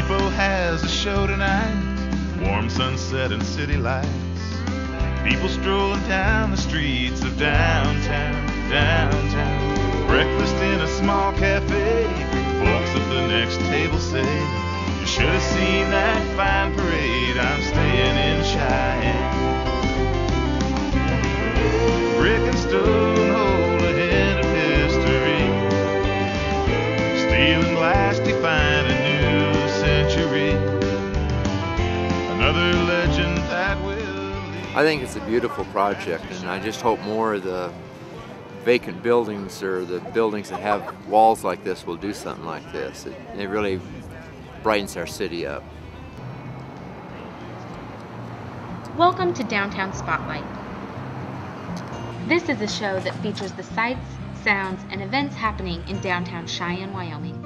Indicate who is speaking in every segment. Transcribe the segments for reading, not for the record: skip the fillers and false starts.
Speaker 1: Depot has a show tonight, warm sunset and city lights. People strolling down the streets of downtown. Breakfast in a small cafe, folks at the next table say, you should have seen that fine parade, I'm staying in Cheyenne. Brick and stone hold a hint of history, steel and glass define a new century, another legend that will lead.
Speaker 2: I think it's a beautiful project, and I just hope more of the vacant buildings or the buildings that have walls like this will do something like this. It really brightens our city up.
Speaker 3: Welcome to Downtown Spotlight. This is a show that features the sights, sounds, and events happening in downtown Cheyenne, Wyoming.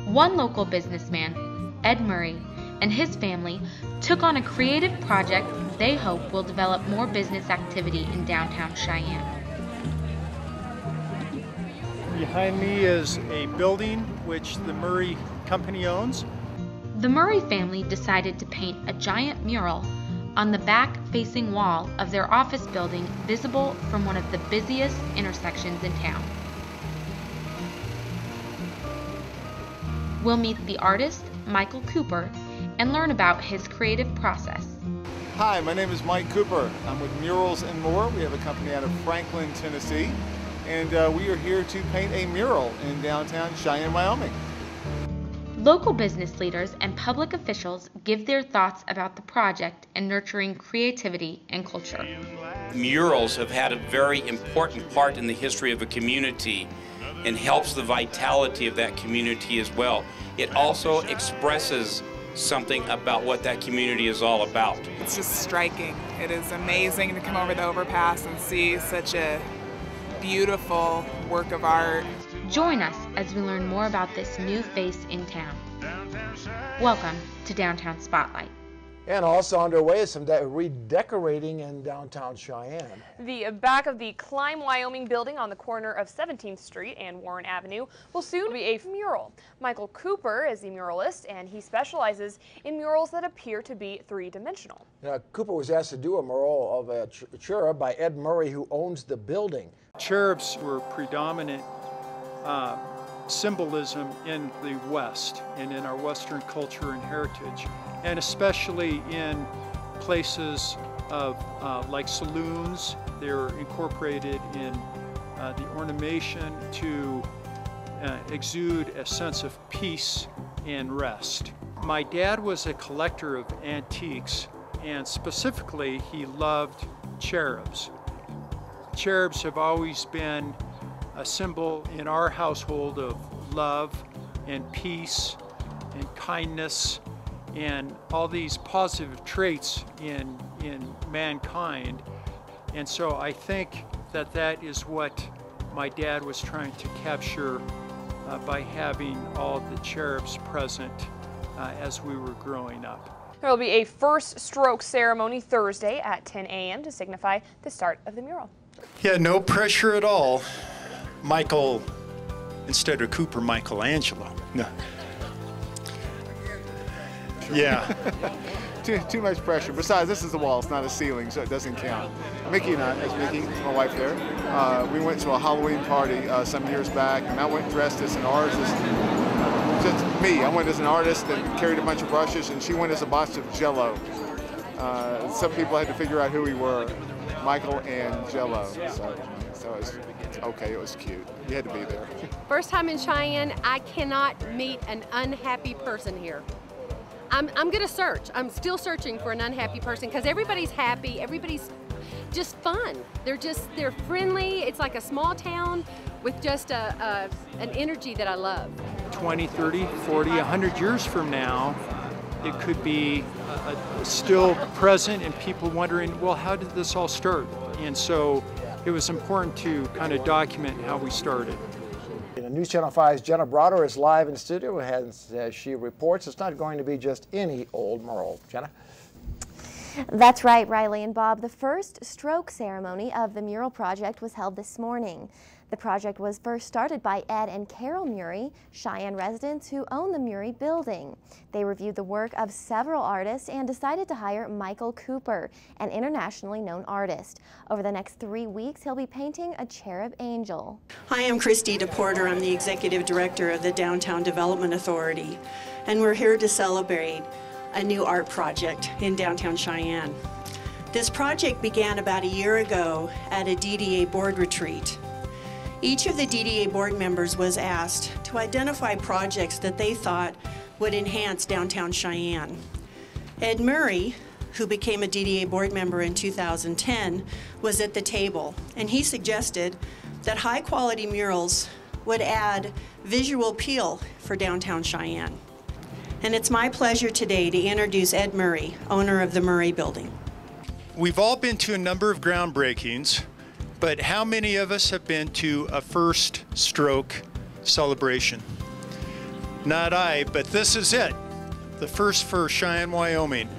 Speaker 3: One local businessman, Ed Murray, and his family took on a creative project they hope will develop more business activity in downtown Cheyenne.
Speaker 4: Behind me is a building which the Murray Company owns.
Speaker 3: The Murray family decided to paint a giant mural on the back-facing wall of their office building visible from one of the busiest intersections in town. We'll meet the artist, Michael Cooper, and learn about his creative process.
Speaker 5: Hi, my name is Mike Cooper. I'm with Murals and More. We have a company out of Franklin, Tennessee, and we are here to paint a mural in downtown Cheyenne, Wyoming.
Speaker 3: Local business leaders and public officials give their thoughts about the project and nurturing creativity and culture.
Speaker 6: Murals have had a very important part in the history of a community and helps the vitality of that community as well. It also expresses something about what that community is all about.
Speaker 7: It's just striking. It is amazing to come over the overpass and see such a beautiful work of art.
Speaker 3: Join us as we learn more about this new face in town. Welcome to Downtown Spotlight.
Speaker 8: And also underway is some redecorating in downtown Cheyenne.
Speaker 9: The back of the Climb Wyoming building on the corner of 17th Street and Warren Avenue will soon be a mural. Michael Cooper is the muralist, and he specializes in murals that appear to be three-dimensional.
Speaker 8: Cooper was asked to do a mural of a cherub by Ed Murray, who owns the building.
Speaker 4: Cherubs were predominant symbolism in the West and in our Western culture and heritage, and especially in places of like saloons. They're incorporated in the ornamentation to exude a sense of peace and rest. My dad was a collector of antiques, and specifically he loved cherubs. Cherubs have always been a symbol in our household of love and peace and kindness and all these positive traits in mankind. And so I think that that is what my dad was trying to capture by having all the cherubs present as we were growing up.
Speaker 9: There will be a first stroke ceremony Thursday at 10 a.m. to signify the start of the mural.
Speaker 4: Yeah, no pressure at all. Michael, instead of Cooper, Michelangelo. No. Yeah.
Speaker 5: Too much pressure. Besides, this is the wall, it's not a ceiling, so it doesn't count. Mickey and I, that's Mickey, my wife there, we went to a Halloween party some years back, and I went dressed as an artist. Just me, I went as an artist and carried a bunch of brushes, and she went as a box of Jell-O. Some people had to figure out who we were, Michael and Jell-O. So it was okay, it was cute. You had to be there.
Speaker 10: First time in Cheyenne, I cannot meet an unhappy person here. I'm gonna search. I'm still searching for an unhappy person because everybody's happy, everybody's just fun. They're friendly. It's like a small town with just an energy that I love. 20, 30, 40, 100 years from now, it could be still present and people wondering, well, how did this all start? And so it was important to kind of document how we started.
Speaker 8: News Channel 5's Jenna Broder is live in studio, and as she reports, it's not going to be just any old mural. Jenna?
Speaker 11: That's right, Riley and Bob. The first stroke ceremony of the mural project was held this morning. The project was first started by Ed and Carol Murray, Cheyenne residents who own the Murray building. They reviewed the work of several artists and decided to hire Michael Cooper, an internationally known artist. Over the next 3 weeks, he'll be painting a cherub angel.
Speaker 12: Hi, I'm Christy DePorter. I'm the Executive Director of the Downtown Development Authority, and we're here to celebrate a new art project in downtown Cheyenne. This project began about a year ago at a DDA board retreat. Each of the DDA board members was asked to identify projects that they thought would enhance downtown Cheyenne. Ed Murray, who became a DDA board member in 2010, was at the table, and he suggested that high-quality murals would add visual appeal for downtown Cheyenne. And it's my pleasure today to introduce Ed Murray, owner of the Murray Building.
Speaker 4: We've all been to a number of groundbreakings, but how many of us have been to a first stroke celebration? Not I, but this is it. The first for Cheyenne, Wyoming.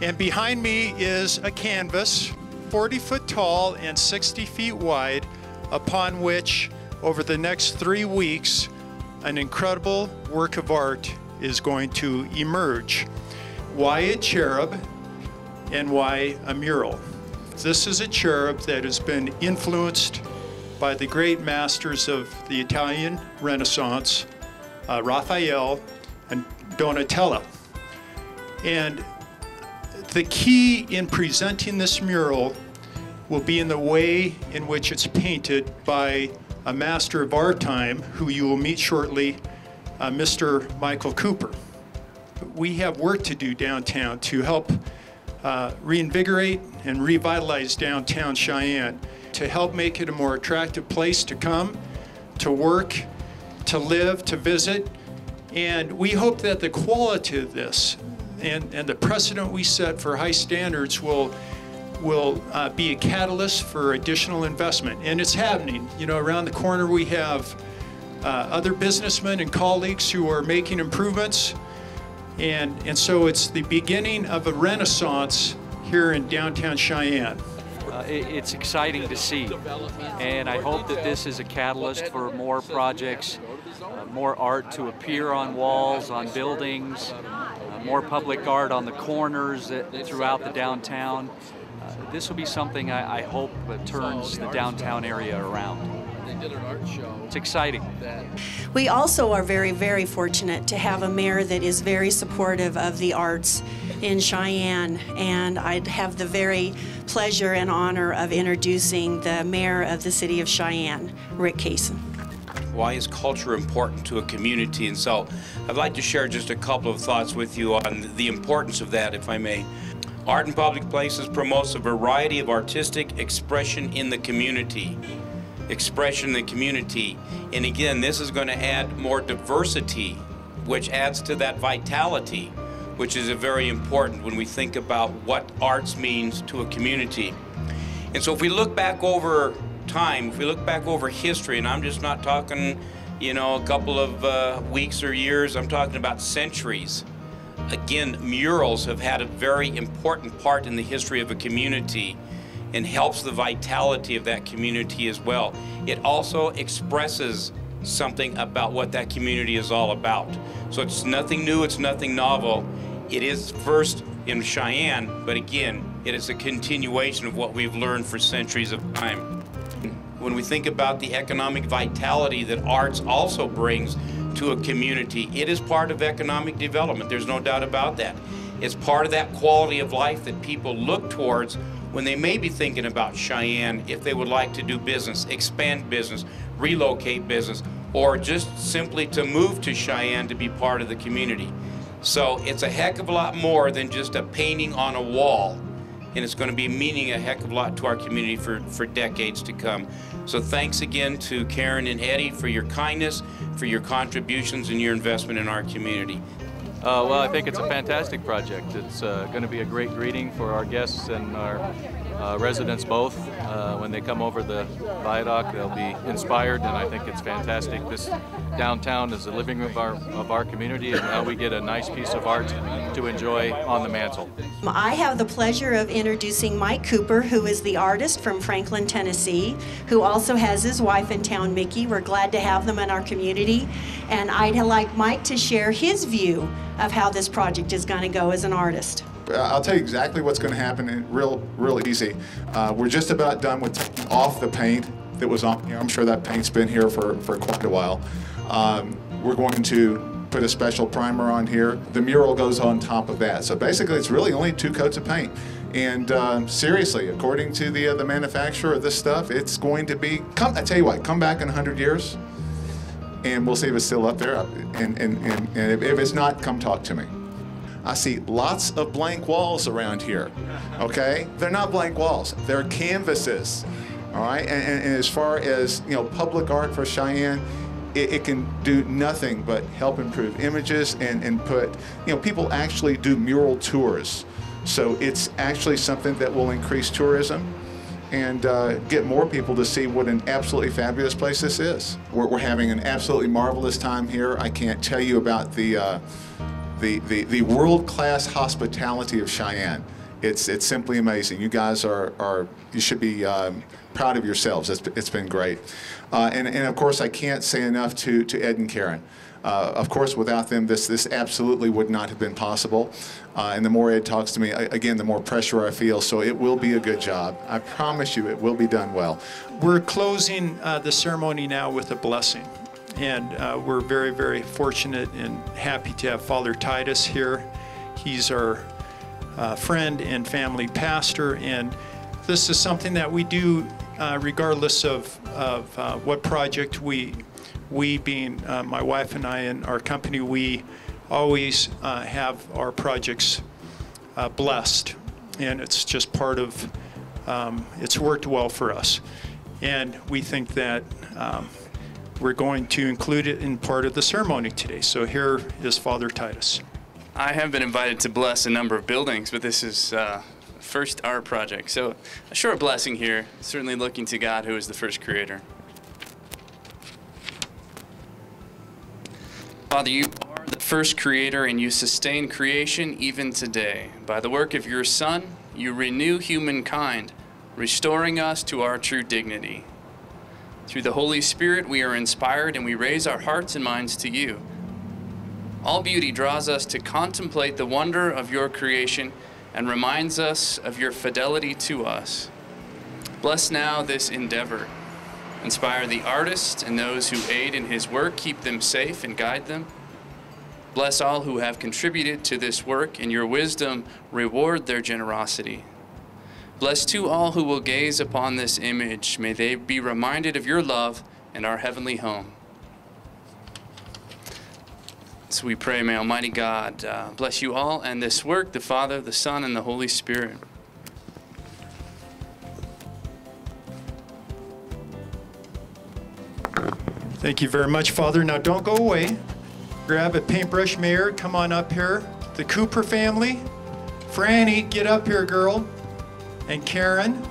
Speaker 4: And behind me is a canvas, 40 foot tall and 60 feet wide, upon which, over the next 3 weeks, an incredible work of art is going to emerge. Why a cherub and why a mural? This is a cherub that has been influenced by the great masters of the Italian Renaissance, Raphael and Donatello. And the key in presenting this mural will be in the way in which it's painted by a master of our time, who you will meet shortly, Mr. Michael Cooper. We have work to do downtown to help reinvigorate and revitalize downtown Cheyenne, to help make it a more attractive place to come, to work, to live, to visit. And we hope that the quality of this and the precedent we set for high standards will be a catalyst for additional investment. And it's happening. You know, around the corner we have other businessmen and colleagues who are making improvements. And so it's the beginning of a renaissance here in downtown Cheyenne.
Speaker 13: It's exciting to see, and I hope that this is a catalyst for more projects, more art to appear on walls, on buildings, more public art on the corners throughout the downtown. This will be something I hope turns the downtown area around. They did an art show. It's exciting.
Speaker 12: We also are very, very fortunate to have a mayor that is very supportive of the arts in Cheyenne, and I'd have the very pleasure and honor of introducing the mayor of the city of Cheyenne, Rick Kaysen.
Speaker 6: Why is culture important to a community? And so I'd like to share just a couple of thoughts with you on the importance of that, if I may. Art in public places promotes a variety of artistic expression in the community. And again, this is going to add more diversity, which adds to that vitality, which is very important when we think about what arts means to a community. And so if we look back over time, if we look back over history, and I'm just not talking, you know, a couple of weeks or years, I'm talking about centuries. Again, murals have had a very important part in the history of a community and helps the vitality of that community as well. It also expresses something about what that community is all about. So it's nothing new, it's nothing novel. It is first in Cheyenne, but again, it is a continuation of what we've learned for centuries of time. When we think about the economic vitality that arts also brings to a community, it is part of economic development. There's no doubt about that. It's part of that quality of life that people look towards when they may be thinking about Cheyenne, if they would like to do business, expand business, relocate business, or just simply to move to Cheyenne to be part of the community. So it's a heck of a lot more than just a painting on a wall, and it's going to be meaning a heck of a lot to our community for decades to come. So thanks again to Karen and Eddie for your kindness, for your contributions and your investment in our community.
Speaker 13: Well, I think it's a fantastic project. It's going to be a great greeting for our guests and our
Speaker 14: residents both. When they come over the viaduct, they'll be inspired, and I think it's fantastic. This downtown is the living room of our community, and now we get a nice piece of art to enjoy on the mantle.
Speaker 12: I have the pleasure of introducing Mike Cooper, who is the artist from Franklin, Tennessee, who also has his wife in town, Mickey. We're glad to have them in our community, and I'd like Mike to share his view of how this project is going to go as an artist.
Speaker 5: I'll tell you exactly what's going to happen, and real easy. We're just about done with taking off the paint that was on here. I'm sure that paint's been here for quite a while. We're going to put a special primer on here. The mural goes on top of that. So basically it's really only 2 coats of paint. And seriously, according to the manufacturer of this stuff, it's going to be, I tell you what, come back in 100 years and we'll see if it's still up there. And if it's not, come talk to me. I see lots of blank walls around here, okay? They're not blank walls, they're canvases, all right? And as far as, you know, public art for Cheyenne, it can do nothing but help improve images and put, you know, people actually do mural tours. So it's actually something that will increase tourism and get more people to see what an absolutely fabulous place this is. We're having an absolutely marvelous time here. I can't tell you about the world-class hospitality of Cheyenne. It's simply amazing. You guys you should be proud of yourselves. It's been great. And of course, I can't say enough to Ed and Karen. Of course, without them, this absolutely would not have been possible. And the more Ed talks to me, again, the more pressure I feel. So it will be a good job. I promise you, it will be done well.
Speaker 4: We're closing the ceremony now with a blessing. And we're very, very fortunate and happy to have Father Titus here. He's our friend and family pastor, and this is something that we do regardless of what project we being my wife and I and our company, we always have our projects blessed, and it's just part of, it's worked well for us. And we think that we're going to include it in part of the ceremony today. So here is Father Titus.
Speaker 15: I have been invited to bless a number of buildings, but this is first art project. So a short blessing here, certainly looking to God, who is the first creator. Father, you are the first creator, and you sustain creation even today. By the work of your Son, you renew humankind, restoring us to our true dignity. Through the Holy Spirit, we are inspired and we raise our hearts and minds to you. All beauty draws us to contemplate the wonder of your creation and reminds us of your fidelity to us. Bless now this endeavor. Inspire the artist and those who aid in his work, keep them safe and guide them. Bless all who have contributed to this work, and your wisdom reward their generosity. Bless too all who will gaze upon this image. May they be reminded of your love and our heavenly home. So we pray, may Almighty God bless you all and this work, the Father, the Son, and the Holy Spirit.
Speaker 4: Thank you very much, Father. Now don't go away. Grab a paintbrush, Mayor. Come on up here. The Cooper family. Franny, get up here, girl. And Karen.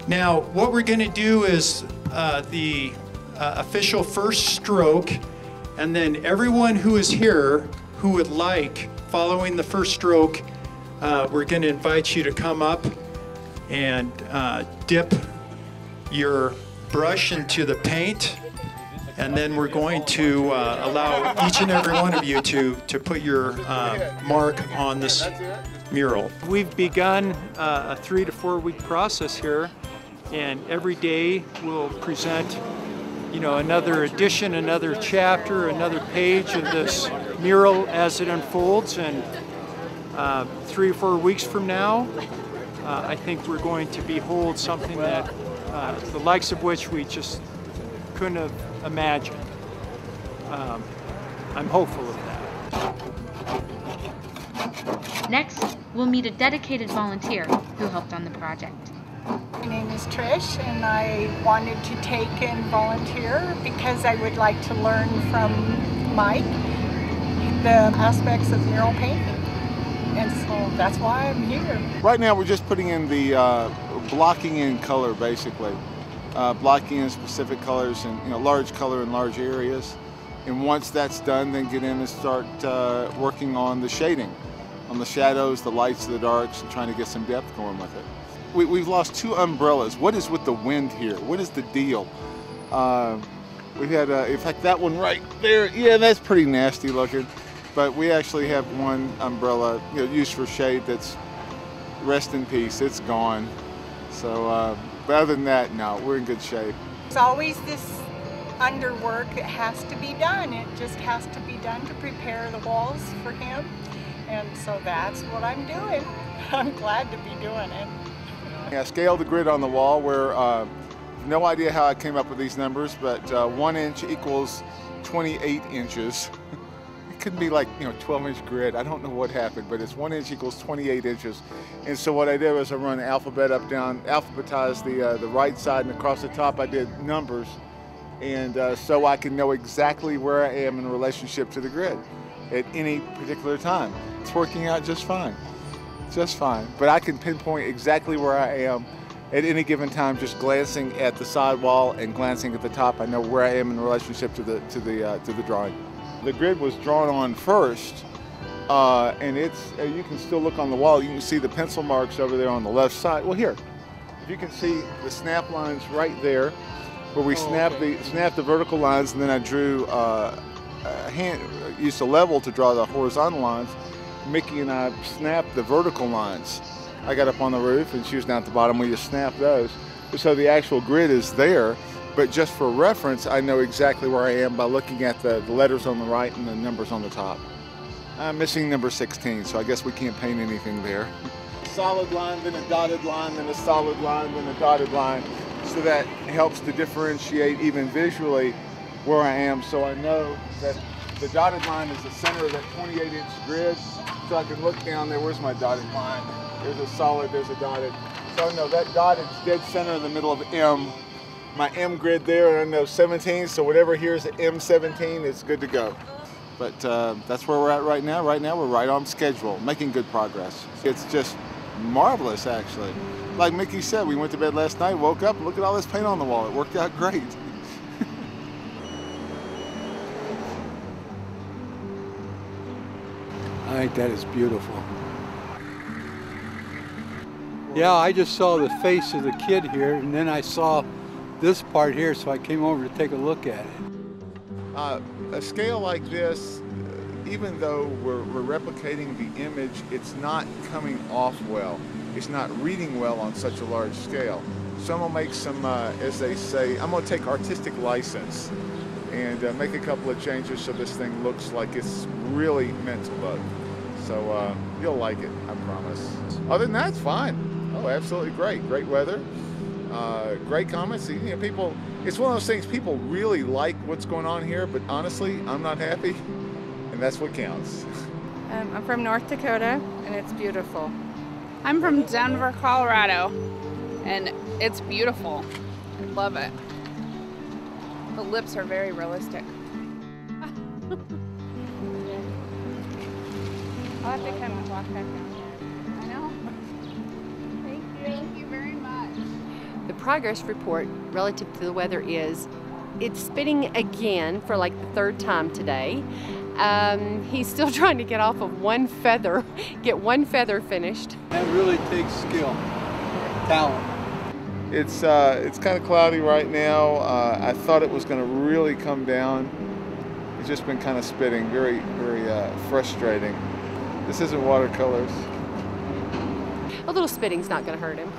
Speaker 4: Now, what we're going to do is the official first stroke, and then everyone who is here who would like, following the first stroke, we're going to invite you to come up and dip your brush into the paint, and then we're going to allow each and every one of you to put your mark on this mural. We've begun a 3 to 4 week process here, and every day we'll present, you know, another edition, another chapter, another page of this mural as it unfolds. And 3 or 4 weeks from now, I think we're going to behold something that the likes of which we just couldn't have imagined. I'm hopeful of that.
Speaker 3: Next, we'll meet a dedicated volunteer who helped on the project.
Speaker 16: My name is Trish, and I wanted to take and volunteer because I would like to learn from Mike the aspects of mural painting. And so that's why I'm here.
Speaker 5: Right now we're just putting in the blocking in color, basically. Blocking in specific colors and large color in large areas. And once that's done, then get in and start working on the shading, on the shadows, the lights, the darks, and trying to get some depth going with it. We've lost 2 umbrellas. What is with the wind here? What is the deal? We had, in fact, that one right there. Yeah, that's pretty nasty looking. But we actually have one umbrella used for shade that's rest in peace. It's gone. So, but other than that, no, we're in good shape.
Speaker 16: There's always this underwork. It has to be done. It just has to be done to prepare the walls for him. And so that's what I'm doing. I'm glad to be doing it.
Speaker 5: I scaled the grid on the wall where, no idea how I came up with these numbers, but 1 inch equals 28 inches. It could be like 12-inch grid. I don't know what happened, but it's 1 inch equals 28 inches. And so what I did was I run alphabet up, down, alphabetized the right side, and across the top I did numbers. And so I can know exactly where I am in relationship to the grid at any particular time. It's working out just fine. Just fine. But I can pinpoint exactly where I am at any given time, just glancing at the side wall and glancing at the top. I know where I am in relationship to the drawing. The grid was drawn on first, and it's you can still look on the wall. You can see the pencil marks over there on the left side. Well, here, if you can see the snap lines right there, where we snapped the vertical lines, and then I drew used a level to draw the horizontal lines. Mickey and I snapped the vertical lines. I got up on the roof and she was down at the bottom. We just snapped those. So the actual grid is there, but just for reference, I know exactly where I am by looking at the letters on the right and the numbers on the top. I'm missing number 16, so I guess we can't paint anything there. Solid line, then a dotted line, then a solid line, then a dotted line. So that helps to differentiate even visually where I am, so I know that the dotted line is the center of that 28-inch grid, so I can look down there. Where's my dotted line? There's a solid, there's a dotted. So I know that dotted is dead center in the middle of M. My M grid there, and I know 17, so whatever here is at M17, it's good to go. But that's where we're at right now. Right now we're right on schedule, making good progress. It's just marvelous, actually. Like Mickey said, we went to bed last night, woke up, and look at all this paint on the wall. It worked out great.
Speaker 17: I think that is beautiful. Yeah, I just saw the face of the kid here, and then I saw this part here, so I came over to take a look at it.
Speaker 5: A scale like this, even though we're replicating the image, it's not coming off well. It's not reading well on such a large scale. So I'm gonna make some, as they say, I'm gonna take artistic license and make a couple of changes so this thing looks like it's really meant to look. So you'll like it, I promise. Other than that, it's fine. Oh, absolutely great. Great weather, great comments. People, it's one of those things, people really like what's going on here, but honestly, I'm not happy, and that's what counts.
Speaker 18: I'm from North Dakota, and it's beautiful. I'm from Denver, Colorado, and it's beautiful. I love it. The lips are very realistic. I'll have to come and walk back down here. I know. Thank you. Thank you very much.
Speaker 10: The progress report relative to the weather is it's spitting again for like the 3rd time today. He's still trying to get off of one feather, get one feather finished.
Speaker 17: That really takes skill, talent.
Speaker 5: It's kind of cloudy right now. I thought it was going to really come down. It's just been kind of spitting, very, very frustrating. This isn't watercolors.
Speaker 10: A little spitting's not going to hurt him.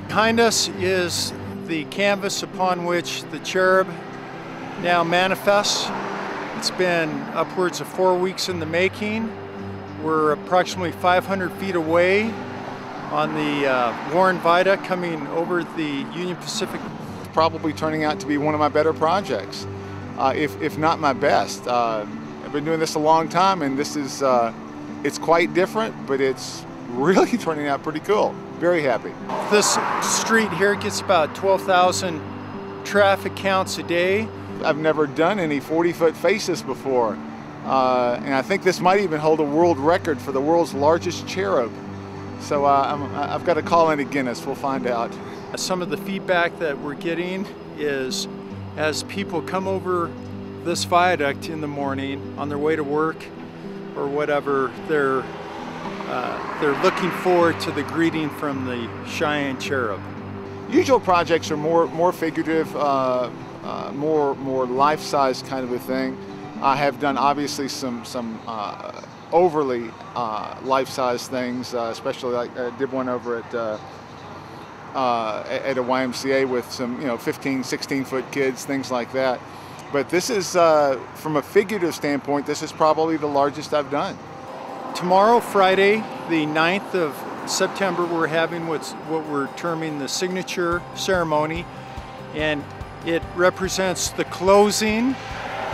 Speaker 4: Behind us is the canvas upon which the Cherub now manifests. It's been upwards of 4 weeks in the making. We're approximately 500 feet away on the Warren Viaduct coming over the Union Pacific.
Speaker 5: It's probably turning out to be one of my better projects, if not my best. I've been doing this a long time, and this is, it's quite different, but it's really turning out pretty cool. Very happy.
Speaker 4: This street here gets about 12,000 traffic counts a day.
Speaker 5: I've never done any 40-foot faces before. And I think this might even hold a world record for the world's largest cherub. So I've got to call into Guinness, we'll find out.
Speaker 4: Some of the feedback that we're getting is as people come over this viaduct in the morning on their way to work or whatever, they're looking forward to the greeting from the Cheyenne Cherub.
Speaker 5: Usual projects are more figurative, more life-size kind of a thing. I have done obviously some overly life-size things, especially like I did one over at a YMCA with some 15, 16-foot kids, things like that. But this is, from a figurative standpoint, this is probably the largest I've done.
Speaker 4: Tomorrow, Friday, the 9th of September, we're having what we're terming the signature ceremony, and it represents the closing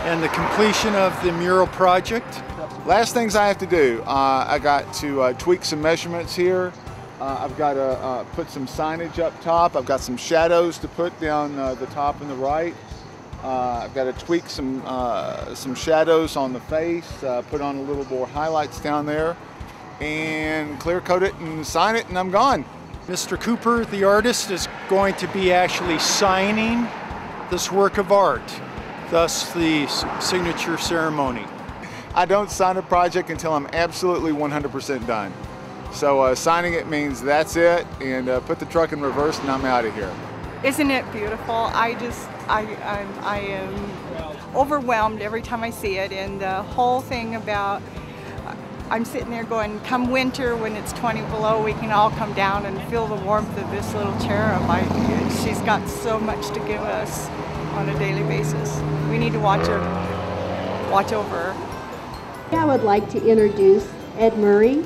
Speaker 4: and the completion of the mural project.
Speaker 5: Last things I have to do, I got to tweak some measurements here. I've got to put some signage up top. I've got some shadows to put down the top and the right. I've got to tweak some shadows on the face, put on a little more highlights down there, and clear coat it and sign it, and I'm gone.
Speaker 4: Mr. Cooper, the artist, is going to be actually signing this work of art, thus the signature ceremony.
Speaker 5: I don't sign a project until I'm absolutely 100% done. So signing it means that's it, and put the truck in reverse and I'm out of here.
Speaker 16: Isn't it beautiful? I am overwhelmed every time I see it, and the whole thing about, I'm sitting there going, come winter when it's 20 below, we can all come down and feel the warmth of this little cherub. She's got so much to give us on a daily basis. We need to watch over her.
Speaker 19: I would like to introduce Ed Murray,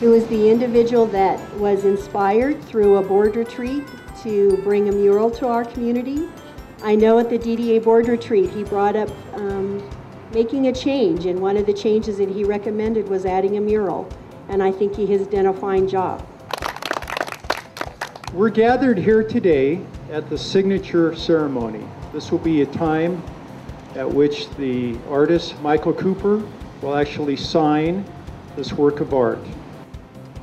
Speaker 19: who is the individual that was inspired through a board retreat to bring a mural to our community. I know at the DDA board retreat he brought up making a change, and one of the changes that he recommended was adding a mural, and I think he has done a fine job.
Speaker 4: We're gathered here today at the signature ceremony. This will be a time at which the artist Michael Cooper will actually sign this work of art.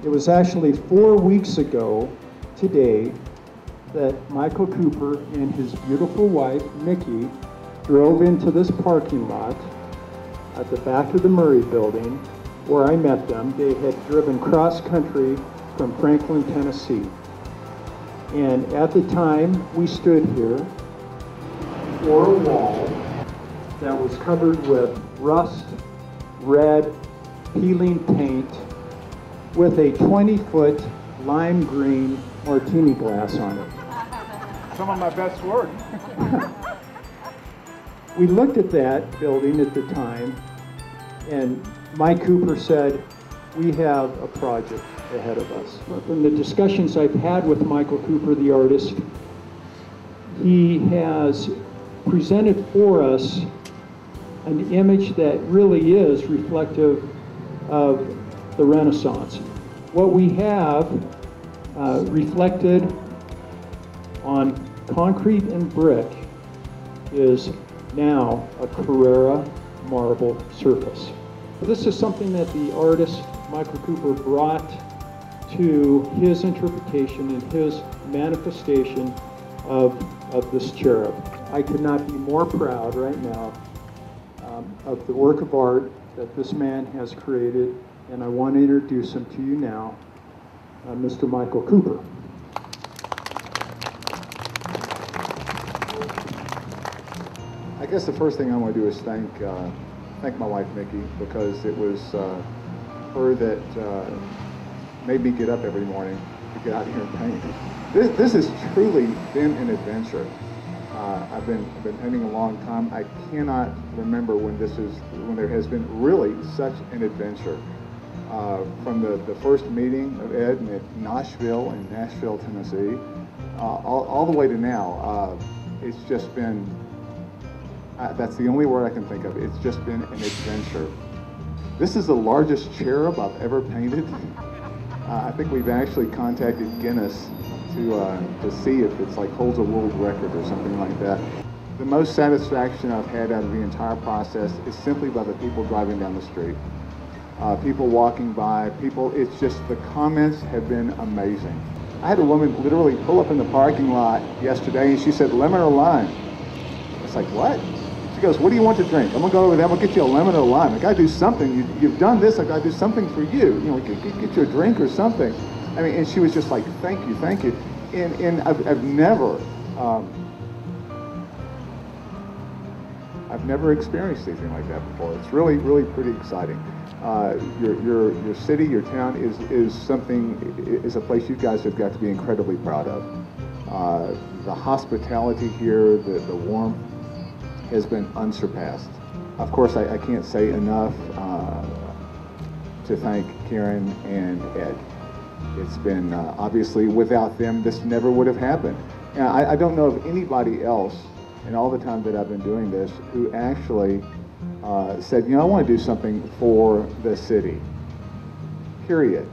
Speaker 4: It was actually 4 weeks ago today that Michael Cooper and his beautiful wife, Mickey, drove into this parking lot at the back of the Murray building where I met them. They had driven cross-country from Franklin, Tennessee. And at the time, we stood here for a wall that was covered with rust, red, peeling paint, with a 20-foot lime green martini glass on it.
Speaker 5: Some of my best work.
Speaker 4: We looked at that building at the time, and Mike Cooper said, we have a project ahead of us. From the discussions I've had with Michael Cooper, the artist, he has presented for us an image that really is reflective of the Renaissance. What we have reflected on concrete and brick is now a Carrara marble surface. This is something that the artist Michael Cooper brought to his interpretation and his manifestation of this cherub. I could not be more proud right now of the work of art that this man has created, and I want to introduce him to you now, Mr. Michael Cooper.
Speaker 5: I guess the first thing I want to do is thank my wife, Mickey, because it was her that made me get up every morning to get out here and paint. This has truly been an adventure. I've been painting a long time. I cannot remember when there has been really such an adventure. From the first meeting of Ed at Nashville in Nashville, Tennessee, all the way to now. It's just been, that's the only word I can think of. It's just been an adventure. This is the largest cherub I've ever painted. I think we've actually contacted Guinness to see if it's like holds a world record or something like that. The most satisfaction I've had out of the entire process is simply by the people driving down the street. People walking by, it's just, the comments have been amazing. I had a woman literally pull up in the parking lot yesterday and she said, lemon or lime? It's like, what? She goes, what do you want to drink? I'm gonna go over there, I'm gonna get you a lemon or a lime. I gotta do something. You've done this, I gotta do something for you. You know, get you a drink or something. I mean, and she was just like, thank you, thank you. And I've never experienced anything like that before. It's really, really pretty exciting. Your city, your town is a place you guys have got to be incredibly proud of. The hospitality here, the warmth has been unsurpassed. Of course, I can't say enough to thank Karen and Ed. It's been, obviously, without them, this never would have happened. And I don't know of anybody else in all the time that I've been doing this who actually said, you know, I want to do something for the city, period.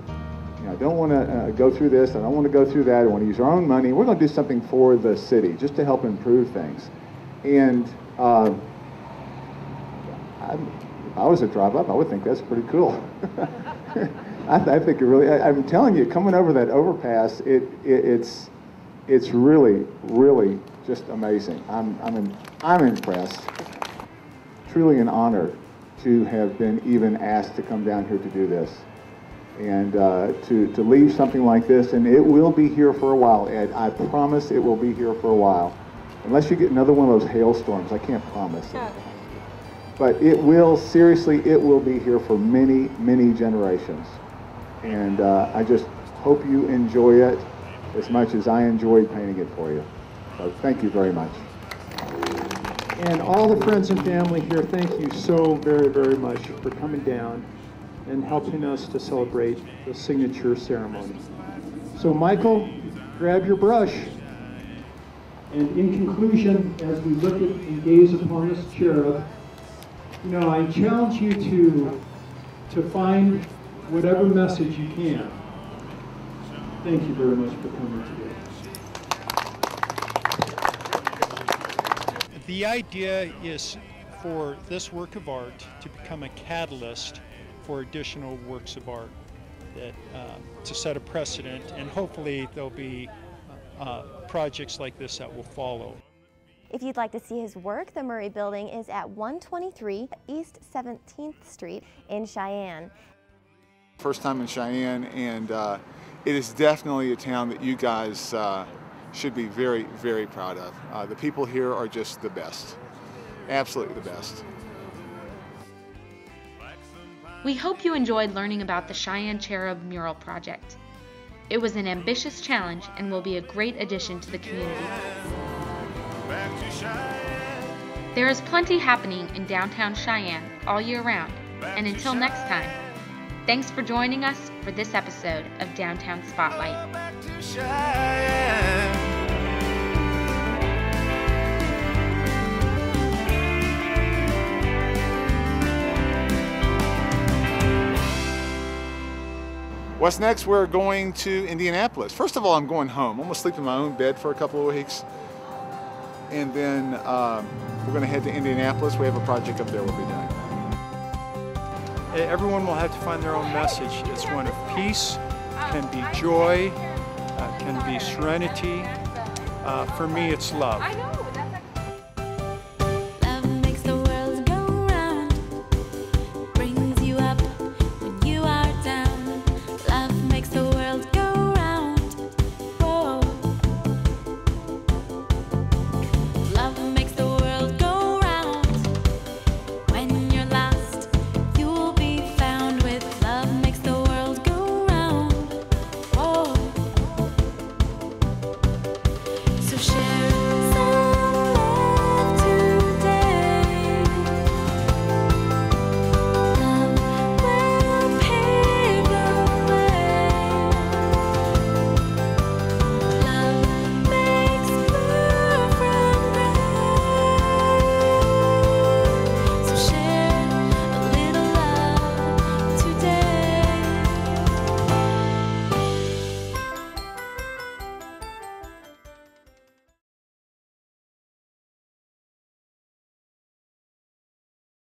Speaker 5: You know, I don't want to go through this, I don't want to go through that, I want to use our own money. We're going to do something for the city, just to help improve things. And if I was to drive up, I would think that's pretty cool. I think it really, I'm telling you, coming over that overpass, it's really, really just amazing. I'm impressed. Truly an honor to have been even asked to come down here to do this. And to leave something like this, and it will be here for a while, Ed. I promise it will be here for a while. Unless you get another one of those hailstorms, I can't promise it. But it will, seriously, it will be here for many, many generations. And I just hope you enjoy it as much as I enjoyed painting it for you. So thank you very much.
Speaker 20: And all the friends and family here, thank you so very, very much for coming down and helping us to celebrate the signature ceremony. So Michael, grab your brush. And in conclusion, as we look at and gaze upon this cherub, you know, I challenge you to find whatever message you can. Thank you very much for coming today.
Speaker 4: The idea is for this work of art to become a catalyst for additional works of art, that to set a precedent, and hopefully there'll be projects like this that will follow.
Speaker 11: If you'd like to see his work, the Murray Building is at 123 East 17th Street in Cheyenne.
Speaker 5: First time in Cheyenne, and it is definitely a town that you guys should be very, very proud of. The people here are just the best, absolutely the best.
Speaker 3: We hope you enjoyed learning about the Cheyenne Cherub Mural Project. It was an ambitious challenge and will be a great addition to the community. There is plenty happening in downtown Cheyenne all year round, and until next time, thanks for joining us for this episode of Downtown Spotlight.
Speaker 5: What's next? We're going to Indianapolis. First of all, I'm going home. I'm going to sleep in my own bed for a couple of weeks. And then we're going to head to Indianapolis. We have a project up there we'll be doing.
Speaker 4: Everyone will have to find their own message. It's one of peace, can be joy, can be serenity. For me, it's love.